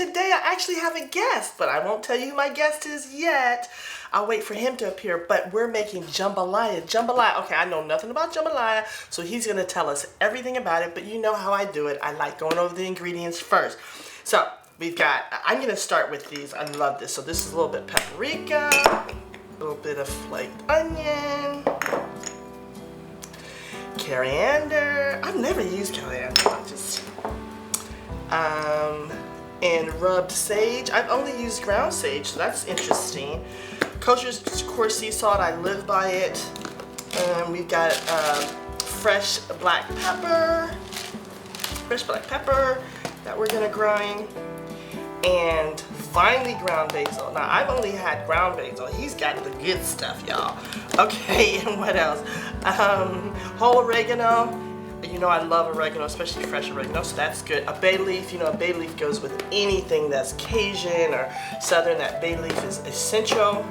today I actually have a guest, but I won't tell you who my guest is yet. I'll wait for him to appear, but we're making jambalaya. Jambalaya, okay, I know nothing about jambalaya, so he's gonna tell us everything about it, but you know how I do it. I like going over the ingredients first. So, we've got, I'm gonna start with these. I love this. So this is a little bit paprika, a little bit of flaked onion, coriander. I've never used coriander, and rubbed sage. I've only used ground sage, so that's interesting. Kosher coarse sea salt, I live by it. We've got fresh black pepper that we're gonna grind, and finely ground basil. Now I've only had ground basil. He's got the good stuff, y'all. Okay, and what else? Whole oregano. You know I love oregano, especially fresh oregano, so that's good. A bay leaf, you know a bay leaf goes with anything that's Cajun or Southern. That bay leaf is essential.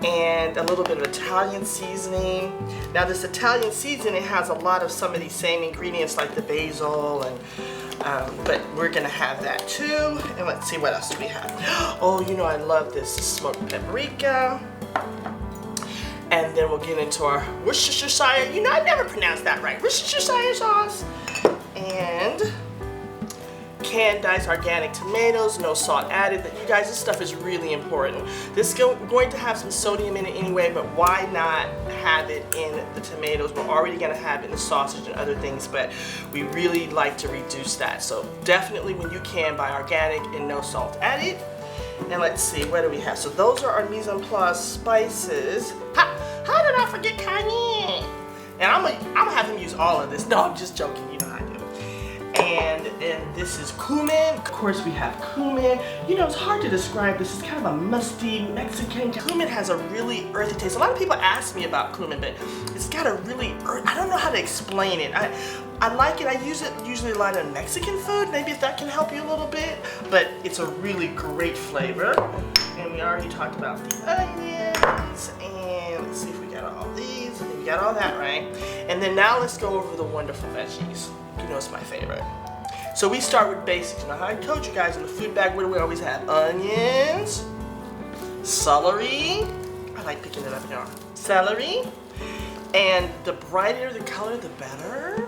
And a little bit of Italian seasoning. Now this Italian seasoning has a lot of some of these same ingredients like the basil, and but we're gonna have that too. And let's see, what else do we have? Oh, you know I love this smoked paprika. And then we'll get into our Worcestershire, you know I never pronounced that right, Worcestershire sauce. And canned diced organic tomatoes, no salt added. You guys, this stuff is really important. This is going to have some sodium in it anyway, but why not have it in the tomatoes? We're already gonna have it in the sausage and other things, but we really like to reduce that. So definitely when you can, buy organic and no salt added. And let's see, what do we have? So those are our mise en place spices. How did I forget cayenne? And I'm gonna have him use all of this. No, I'm just joking, you know how I do. And this is cumin. Of course we have cumin. You know, it's hard to describe this. It's kind of a musty Mexican. Cumin has a really earthy taste. A lot of people ask me about cumin, but it's got a really I don't know how to explain it. I like it. I use it usually a lot in Mexican food. Maybe if that can help you a little bit. But it's a really great flavor. And we already talked about the onions. And let's see if we got all these. I think we got all that right. And then now let's go over the wonderful veggies. You know it's my favorite. So we start with basics. Now I told you guys in the food bag, what do we always have? Onions, celery. I like picking it up, y'all. Celery. And the brighter the color, the better.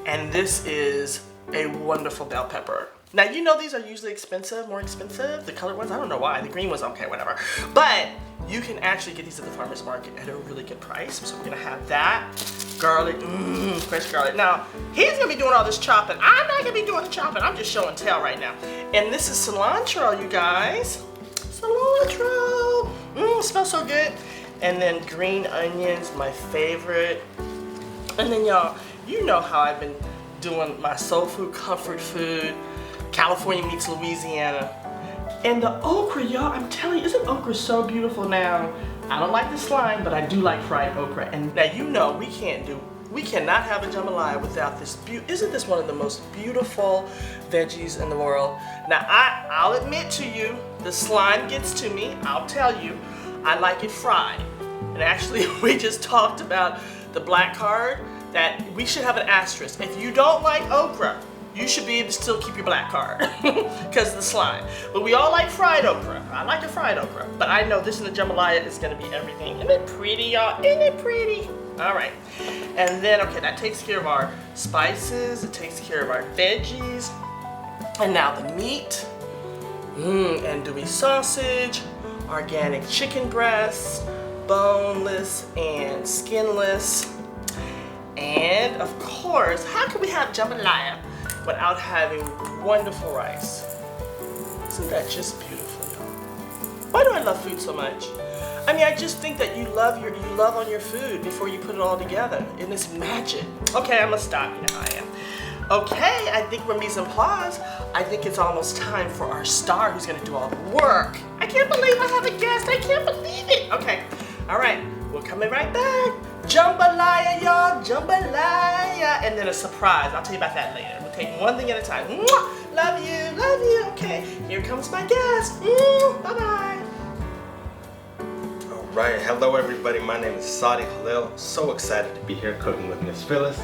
And this is a wonderful bell pepper. Now you know these are usually expensive, more expensive. The colored ones, I don't know why. The green ones, okay, whatever. But you can actually get these at the farmer's market at a really good price. So we're gonna have that. Garlic, fresh garlic. Now, he's gonna be doing all this chopping. I'm not gonna be doing the chopping. I'm just showing tell right now. And this is cilantro, you guys. Cilantro. It smells so good. And then green onions, my favorite. And then y'all, you know how I've been doing my soul food, comfort food. California meets Louisiana. And the okra, y'all, I'm telling you, isn't okra so beautiful now? I don't like the slime, but I do like fried okra. And now you know we cannot have a jambalaya without this. Isn't this one of the most beautiful veggies in the world? Now I'll admit to you, the slime gets to me. I'll tell you, I like it fried. And actually, we just talked about the black card that we should have an asterisk. If you don't like okra, you should be able to still keep your black card because of the slime. But we all like fried okra. I like a fried okra. But I know this in the jambalaya is gonna be everything. Isn't it pretty, y'all? Isn't it pretty? All right. And then, okay, that takes care of our spices. It takes care of our veggies. And now the meat. Andouille sausage, organic chicken breasts, boneless and skinless. And of course, how can we have jambalaya without having wonderful rice? Isn't that just beautiful, y'all? Why do I love food so much? I mean, I just think that you love on your food before you put it all together, and it's magic. Okay, I'm gonna stop. You know how I am. Okay, I think we're mise en place. I think it's almost time for our star who's gonna do all the work. I can't believe I have a guest. I can't believe it. Okay, all right, we're coming right back. Jambalaya, y'all, jambalaya. And then a surprise. I'll tell you about that later. We'll take one thing at a time. Mwah! Love you, love you. Okay, here comes my guest. Bye-bye. All right, hello everybody. My name is Saadi Halil. So excited to be here cooking with Miss Phyllis.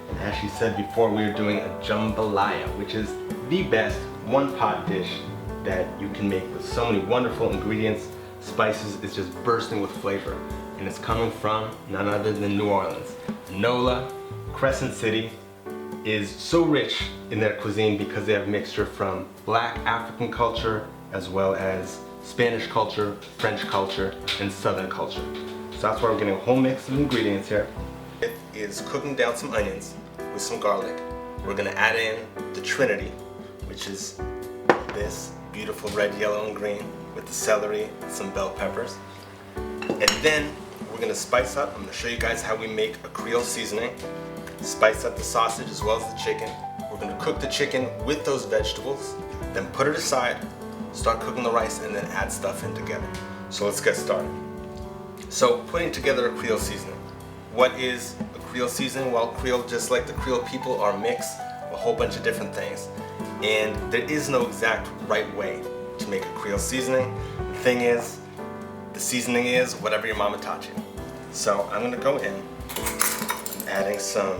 And as she said before, we are doing a jambalaya, which is the best one pot dish that you can make with so many wonderful ingredients, spices. It's just bursting with flavor. And it's coming from none other than New Orleans. NOLA, Crescent City, is so rich in their cuisine because they have a mixture from Black African culture as well as Spanish culture, French culture, and Southern culture. So that's why we're getting a whole mix of ingredients here. It is cooking down some onions with some garlic. We're gonna add in the Trinity, which is this beautiful red, yellow, and green with the celery, some bell peppers. And then we're gonna spice up. I'm gonna show you guys how we make a Creole seasoning. Spice up the sausage as well as the chicken. We're gonna cook the chicken with those vegetables, then put it aside, start cooking the rice, and then add stuff in together. So let's get started. So putting together a Creole seasoning. What is a Creole seasoning? Well, Creole, just like the Creole people, are a mix of a whole bunch of different things. And there is no exact right way to make a Creole seasoning. The thing is, the seasoning is whatever your mama taught you. So I'm gonna go in, I'm adding some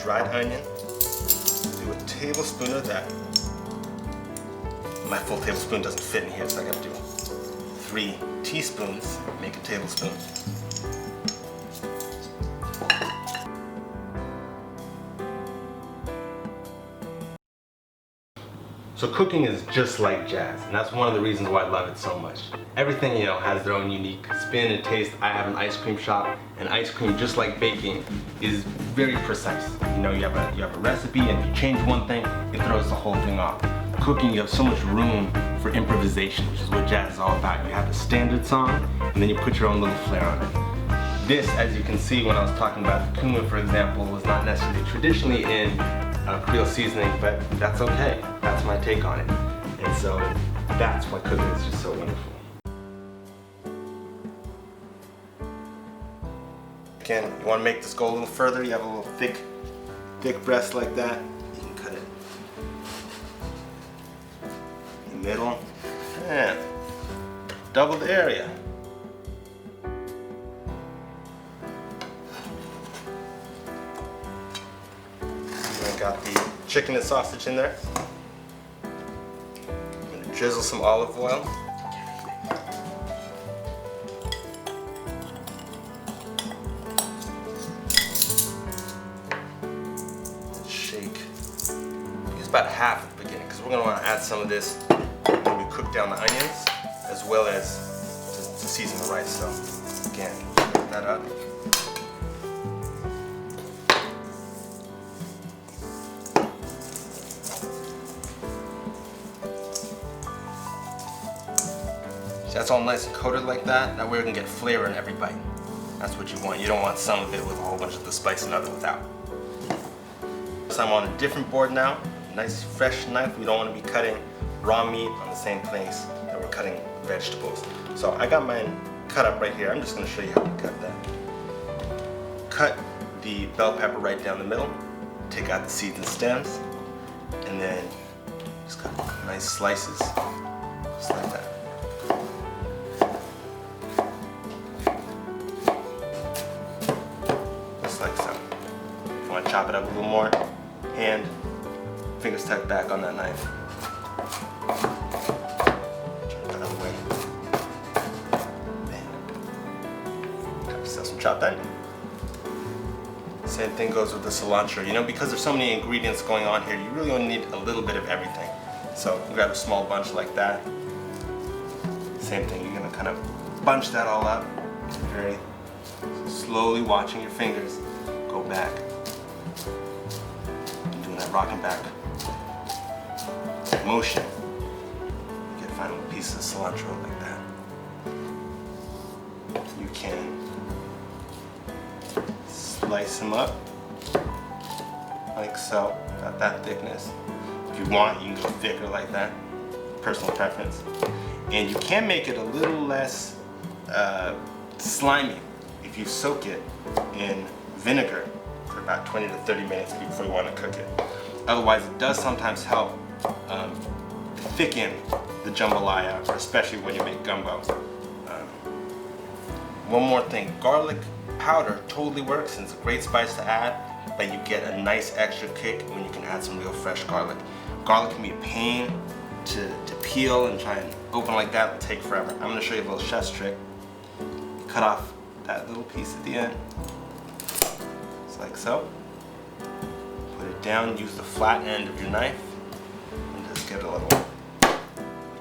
dried onion, do a tablespoon of that. My full tablespoon doesn't fit in here, so I gotta do 3 teaspoons, make a tablespoon. So cooking is just like jazz, and that's one of the reasons why I love it so much. Everything, has their own unique spin and taste. I have an ice cream shop, and ice cream, just like baking, is very precise. You have a recipe, and if you change one thing, it throws the whole thing off. Cooking, you have so much room for improvisation, which is what jazz is all about. You have a standard song, and then you put your own little flair on it. This, as you can see when I was talking about the cumin, for example, was not necessarily traditionally in Creole seasoning, but that's okay. That's my take on it. And so that's why cooking is just so wonderful. Again, you want to make this go a little further, you have a little thick breast like that, you can cut it in the middle and double the area. Got the chicken and sausage in there. I'm going to drizzle some olive oil. Shake. Use about half at the beginning because we're going to want to add some of this when we cook down the onions as well as to season the rice. So again, shake that up. So that's all nice and coated like that. That way we can get flavor in every bite. That's what you want. You don't want some of it with a whole bunch of the spice and other without. So I'm on a different board now. Nice fresh knife. We don't want to be cutting raw meat on the same place that we're cutting vegetables. So I got mine cut up right here. I'm just going to show you how to cut that. Cut the bell pepper right down the middle. Take out the seeds and stems. And then just cut nice slices. Just like that. Like so. If you want to chop it up a little more, hand, fingers tucked back on that knife. Turn it the other way. Bam. Cut yourself some chopped onion. Same thing goes with the cilantro. Because there's so many ingredients going on here, you really only need a little bit of everything. So grab a small bunch like that. Same thing, you're gonna kind of bunch that all up. Very slowly watching your fingers go back. Doing that rocking back motion. You can find little pieces of cilantro like that. You can slice them up like so, about that thickness. If you want, you can go thicker like that. Personal preference. And you can make it a little less slimy if you soak it in vinegar for about 20 to 30 minutes before you want to cook it. Otherwise, it does sometimes help thicken the jambalaya, or especially when you make gumbo. One more thing, garlic powder totally works and it's a great spice to add, but you get a nice extra kick when you can add some real fresh garlic. Garlic can be a pain to peel and try and open like that. It'll take forever. I'm gonna show you a little chef's trick. Cut off that little piece at the end, just like so. Put it down, use the flat end of your knife, and just give it a little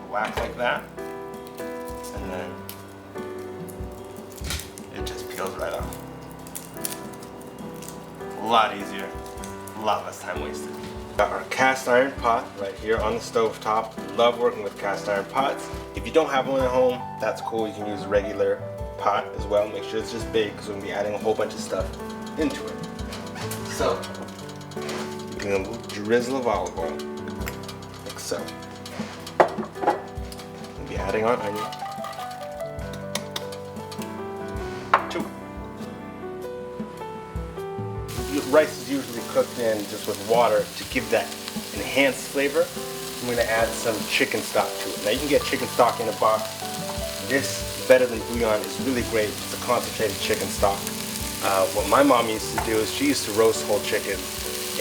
whack like that. And then it just peels right off. A lot easier, a lot less time wasted. Got our cast iron pot right here on the stove top. Love working with cast iron pots. If you don't have one at home, that's cool. You can use a regular pot as well. Make sure it's just big because we're going to be adding a whole bunch of stuff into it. So, putting a little drizzle of olive oil, like so. We'll be adding our onion. Rice is usually cooked in just with water to give that enhanced flavor. I'm going to add some chicken stock to it. Now you can get chicken stock in a box. This, better than bouillon, is really great. It's a concentrated chicken stock. What my mom used to do is she used to roast whole chicken,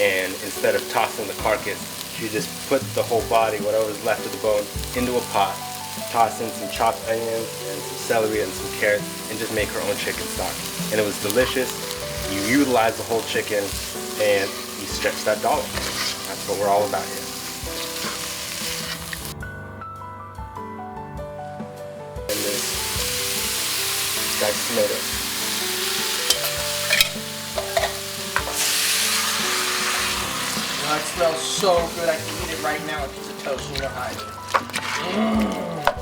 and instead of tossing the carcass, she just put the whole body, whatever was left of the bone, into a pot, toss in some chopped onions and some celery and some carrots, and just make her own chicken stock. And it was delicious. You utilize the whole chicken and you stretch that dollar. That's what we're all about here. And this diced tomato. Oh, it smells so good. I can eat it right now with a piece of toast. You know how I do.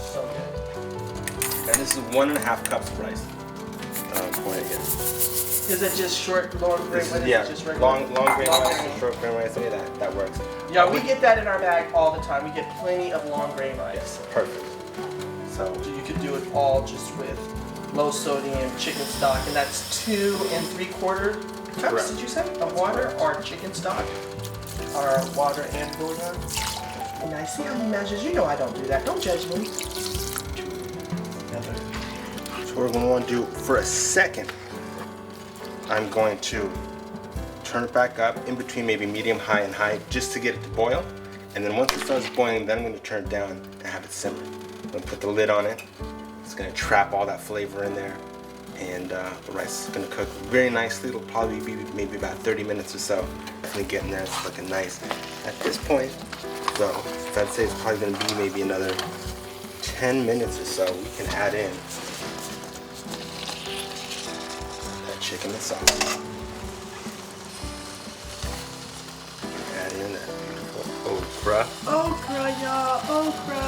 So good. And this is 1.5 cups of rice. Pouring it in. Is it just short, long grain rice? Yeah, just long grain rice and short grain rice. Any of that works. Yeah, we get that in our bag all the time. We get plenty of long grain rice. Yes, perfect. So you could do it all just with low sodium chicken stock, and that's 2 3/4 cups. Correct. Did you say of water or chicken stock, or water and bouillon? And I see how you measures. You know I don't do that. Don't judge me. So what we're going to want to do for a second, I'm going to turn it back up in between maybe medium, high, and high just to get it to boil. And then once it starts boiling, then I'm going to turn it down and have it simmer. I'm going to put the lid on it. It's going to trap all that flavor in there. And the rice is going to cook very nicely. It'll probably be maybe about 30 minutes or so. Definitely getting there. It's looking nice. At this point, so I'd say it's probably going to be maybe another 10 minutes or so. We can add in chicken and sauce. Add in that beautiful okra. Okra, y'all, okra.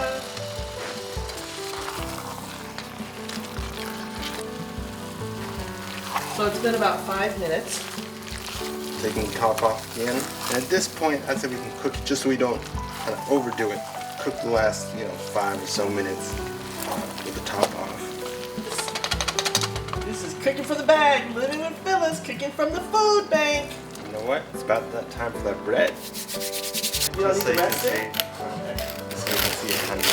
So it's been about 5 minutes. Taking the top off again. And at this point, I'd say we can cook it just so we don't kind of overdo it. Cook the last, 5 or so minutes with the top off. This is cooking for the bag. Living with Phyllis, cooking from the food bank. You know what? It's about that time for that bread. You don't need the rest of it? Okay. So you can see it kind of.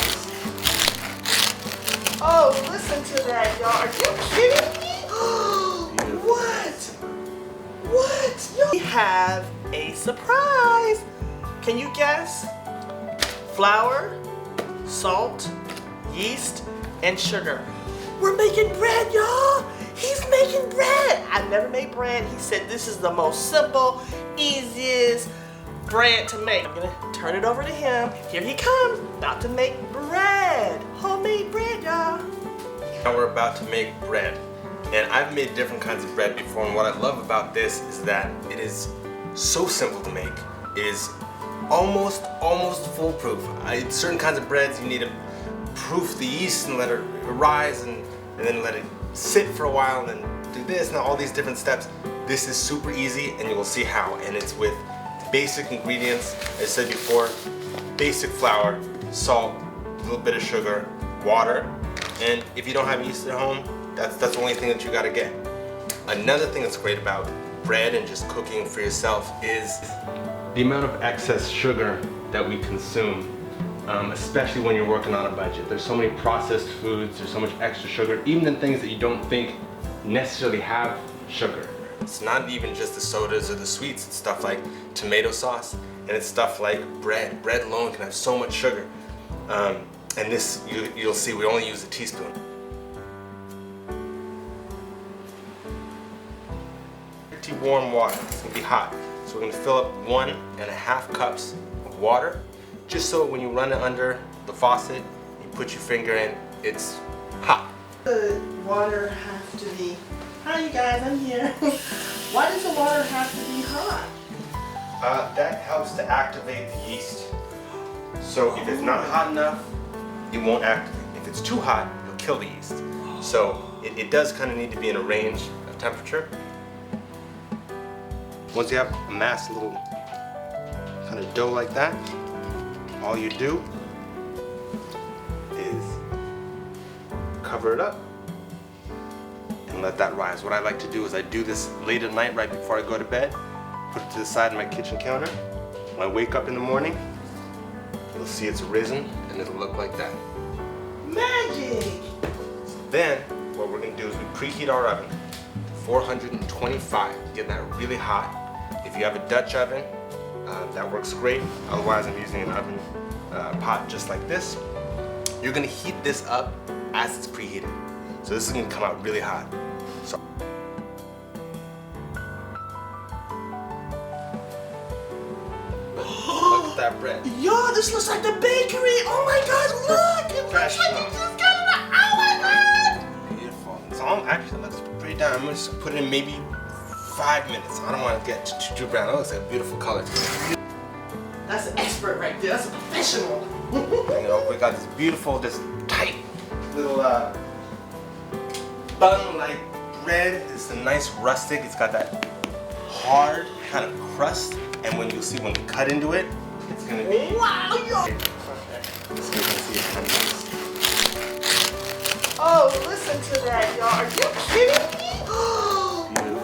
Oh, listen to that, y'all. Are you kidding me? What? What? We have a surprise. Can you guess? Flour, salt, yeast, and sugar. We're making bread, y'all. He's making bread. I've never made bread. He said this is the most simple, easiest bread to make. I'm gonna turn it over to him. Here he comes, about to make bread. Homemade bread, y'all. Now we're about to make bread. And I've made different kinds of bread before, and what I love about this is that it is so simple to make. It is almost foolproof. Certain kinds of breads you need to proof the yeast and let it rise and then let it sit for a while and then do this and all these different steps. This is super easy and you will see how, and it's with basic ingredients. As I said before, basic flour, salt, a little bit of sugar, water, and if you don't have yeast at home, that's the only thing that you gotta get. Another thing that's great about bread and just cooking for yourself is the amount of excess sugar that we consume, especially when you're working on a budget. There's so many processed foods, there's so much extra sugar, even in things that you don't think necessarily have sugar. It's not even just the sodas or the sweets. It's stuff like tomato sauce, and it's stuff like bread. Bread alone can have so much sugar. And this, you'll see, we only use a teaspoon. Pretty warm water. It's gonna be hot. So we're gonna fill up 1.5 cups of water, just so when you run it under the faucet, you put your finger in, it's hot. The water have to be, hi you guys, I'm here. Why does the water have to be hot? That helps to activate the yeast. So if it's not hot enough, it won't activate. If it's too hot, it'll kill the yeast. So it does kind of need to be in a range of temperature. Once you have amassed a little kind of dough like that, all you do is cover it up and let that rise. What I like to do is I do this late at night right before I go to bed, put it to the side of my kitchen counter. When I wake up in the morning, you'll see it's risen and it'll look like that. Magic! So then what we're gonna do is we preheat our oven to 425, get that really hot. If you have a Dutch oven, that works great. Otherwise, I'm using an oven pot just like this. You're gonna heat this up as it's preheated. So this is gonna come out really hot. So look at that bread. Yo, this looks like the bakery! Oh my gosh, look! It looks like you just got it out! Oh my god! Beautiful. So actually, it looks pretty done. I'm gonna just put it in maybe 5 minutes. I don't want to get too brown. It looks like a beautiful color. That's an expert right there. That's a professional. You know, we got this beautiful, this tight little bun-like bread. It's a nice rustic. It's got that hard kind of crust, and when you see when we cut into it, it's gonna be Wow, yo! So you can see it's kind of nice. Oh, listen to that, y'all. Are you kidding me?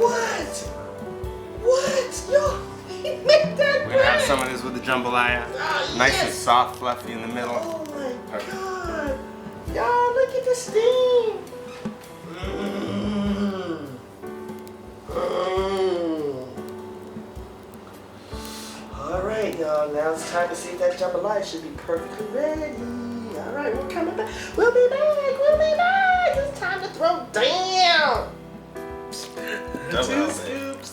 What? What? Yo, he made that We're gonna have bread. some of this with the jambalaya. Nice and Yes. soft, fluffy in the middle. Oh my Perfect. god. Y'all, look at this thing. Mm. Mm. All right, y'all. Now it's time to see if that jambalaya should be perfectly ready. All right, we're coming back. We'll be back. We'll be back. It's time to throw down. Two scoops.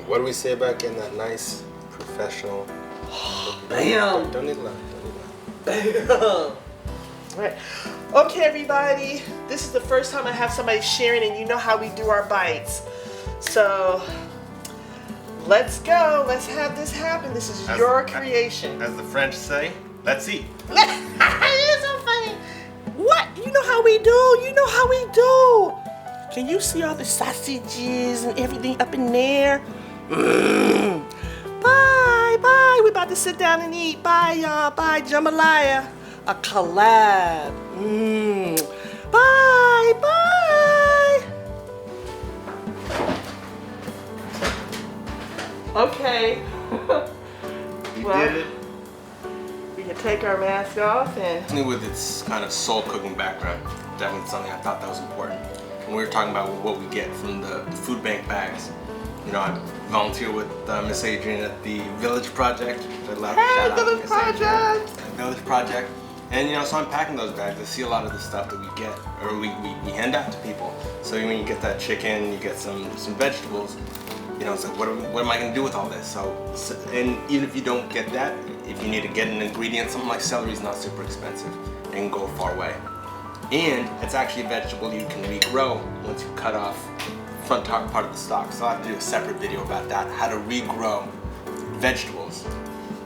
What do we say about getting that nice, professional? Bam. Don't need love. Bam. All right. Okay, everybody. This is the first time I have somebody sharing, and you know how we do our bites. So let's go. Let's have this happen. This is your creation. As the French say, let's eat. It is so funny. What? You know how we do. You know how we do. Can you see all the sausages and everything up in there? Mm. Bye, bye. We're about to sit down and eat. Bye, y'all. Bye, jambalaya. A collab. Mm. Bye, bye. Okay. We Well, did it. We can take our mask off and... With its kind of soul cooking background, definitely something I thought that was important. When we were talking about what we get from the food bank bags, you know, I volunteer with Miss Adrian at the Village Project. I'd love to shout out to Village Miss Adrian. Project! Village Project. And you know, so I'm packing those bags. I see a lot of the stuff that we get, or we hand out to people. So when you get that chicken, you get some vegetables. You know, it's like, what am I gonna do with all this? So, and even if you don't get that, if you need to get an ingredient, something like celery is not super expensive. It can go a far way. And it's actually a vegetable you can regrow once you cut off the front part of the stalk. So I'll have to do a separate video about that, how to regrow vegetables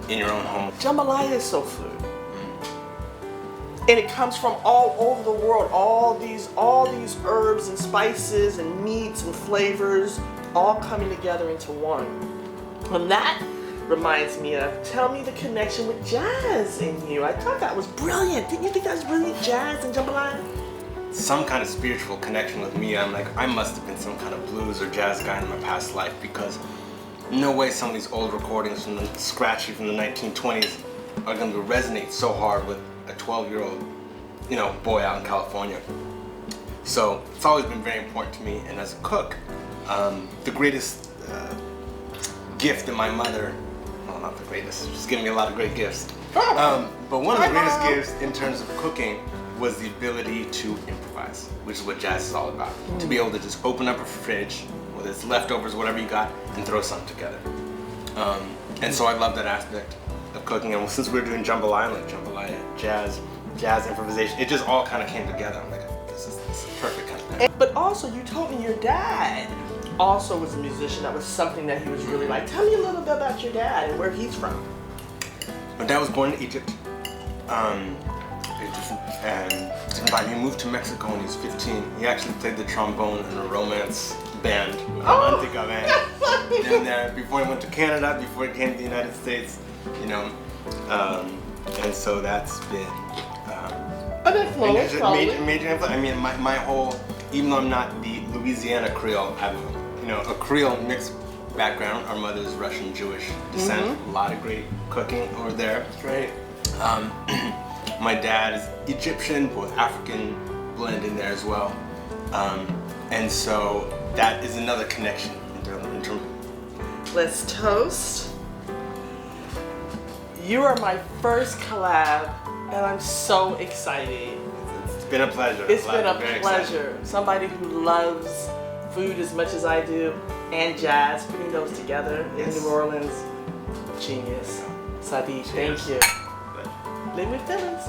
in your own home. Jambalaya is soul food. And it comes from all over the world. All these herbs and spices and meats and flavors all coming together into one. And that reminds me of, tell me the connection with jazz in you. I thought that was brilliant. Didn't you think that was brilliant? Jazz and jambalaya? Some kind of spiritual connection with me. I'm like, I must have been some kind of blues or jazz guy in my past life, because no way some of these old recordings from the scratchy from the 1920s are going to resonate so hard with a 12-year-old, you know, boy out in California. So it's always been very important to me. And as a cook, the greatest gift that my mother, well, not the greatest, she's given me a lot of great gifts. But one of the greatest gifts in terms of cooking was the ability to improvise, which is what jazz is all about. To be able to just open up a fridge, whether it's leftovers, whatever you got, and throw something together. And so I love that aspect of cooking. And since we're doing jambalaya, like jambalaya, jazz improvisation, it just all kind of came together. I'm like, this is perfect kind of thing. But also, you told me your dad also was a musician. That was something that he was really like. Tell me a little bit about your dad and where he's from. My dad was born in Egypt. And he moved to Mexico when he was 15. He actually played the trombone in a romance band, romantica band. And before he went to Canada, before he came to the United States, you know. And so that's been An influence, major influence. I mean, my whole, even though I'm not the Louisiana Creole, I have a Creole mixed background. Our mother is Russian Jewish descent. A lot of great cooking over there. Great. My dad is Egyptian, both African blend in there as well. And so that is another connection in terms. Let's toast. You are my first collab, and I'm so excited. It's been a pleasure. It's been a pleasure. Somebody who loves food as much as I do, and jazz, putting those together in New Orleans. Genius. Saadi, thank you. Live with feelings.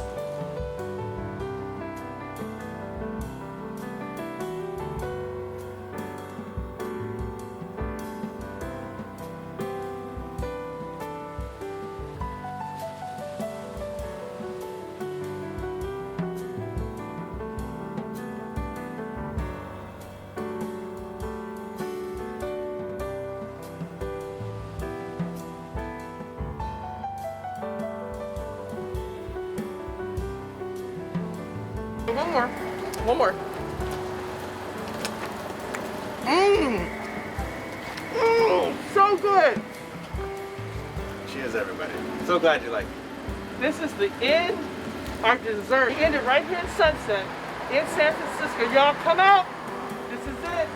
One more. So good. Cheers, everybody. So glad you like it. This is the end, our dessert. We ended right here in Sunset, in San Francisco. Y'all come out. This is it.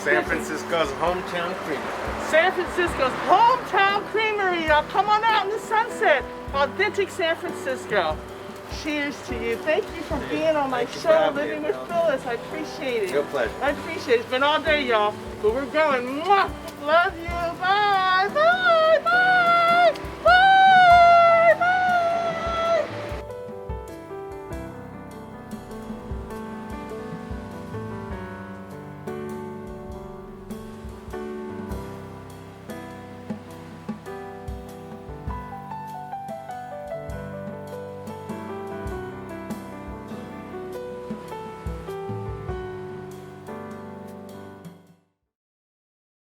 San Francisco's hometown creamery. San Francisco's hometown creamery. Y'all come on out in the sunset. Authentic San Francisco. Cheers to you. Thank you for being on my show, Living with Phyllis. I appreciate it. Your pleasure. I appreciate it. It's been all day, y'all. But we're going. Mwah! Love you. Bye.